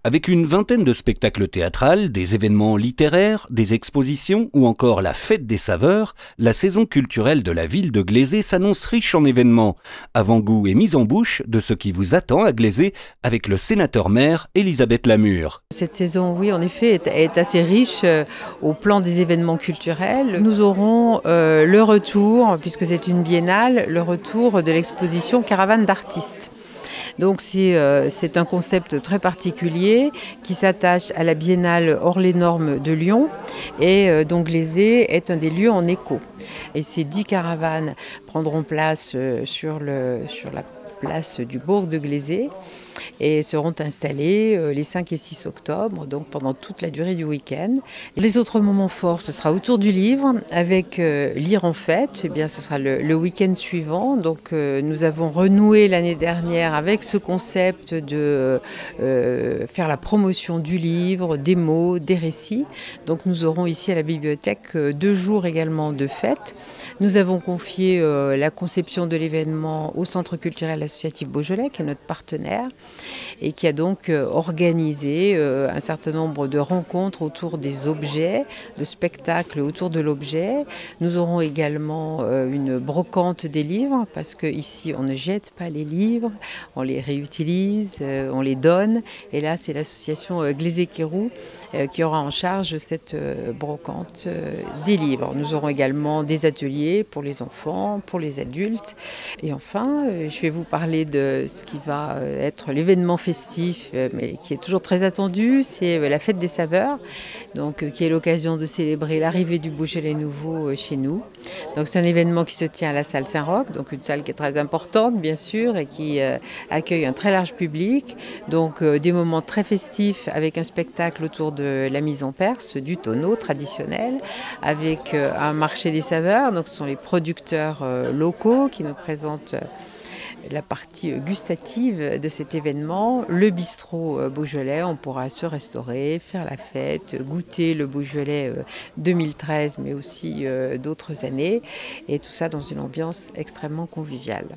Avec une vingtaine de spectacles théâtraux, des événements littéraires, des expositions ou encore la fête des saveurs, la saison culturelle de la ville de Glezé s'annonce riche en événements. Avant-goût et mise en bouche de ce qui vous attend à Glezé avec le sénateur-maire Elisabeth Lamure. Cette saison, oui, en effet, est assez riche au plan des événements culturels. Nous aurons le retour, puisque c'est une biennale, le retour de l'exposition Caravane d'artistes. Donc c'est un concept très particulier qui s'attache à la biennale hors les normes de Lyon et donc Glezé est un des lieux en écho. Et ces 10 caravanes prendront place sur la place du bourg de Glezé et seront installées les 5 et 6 octobre, donc pendant toute la durée du week-end. Les autres moments forts, ce sera autour du livre, avec Lire en fête, eh bien, ce sera le week-end suivant. Donc nous avons renoué l'année dernière avec ce concept de faire la promotion du livre, des mots, des récits. Donc nous aurons ici à la bibliothèque 2 jours également de fête. Nous avons confié la conception de l'événement au Centre culturel associatif Beaujolais, qui est notre partenaire, et qui a donc organisé un certain nombre de rencontres autour des objets, de spectacles autour de l'objet. Nous aurons également une brocante des livres, parce qu'ici on ne jette pas les livres, on les réutilise, on les donne. Et là c'est l'association Glezé-Kéroux qui aura en charge cette brocante des livres. Nous aurons également des ateliers pour les enfants, pour les adultes. Et enfin, je vais vous parler de ce qui va être l'événement festif, mais qui est toujours très attendu, c'est la fête des saveurs, donc, qui est l'occasion de célébrer l'arrivée du Beaujolais nouveau chez nous. Donc c'est un événement qui se tient à la salle Saint-Roch, donc une salle qui est très importante bien sûr et qui accueille un très large public. Donc des moments très festifs avec un spectacle autour de la mise en perce, du tonneau traditionnel, avec un marché des saveurs. Donc ce sont les producteurs locaux qui nous présentent la partie gustative de cet événement. Le bistrot Beaujolais, on pourra se restaurer, faire la fête, goûter le Beaujolais 2013, mais aussi d'autres années, et tout ça dans une ambiance extrêmement conviviale.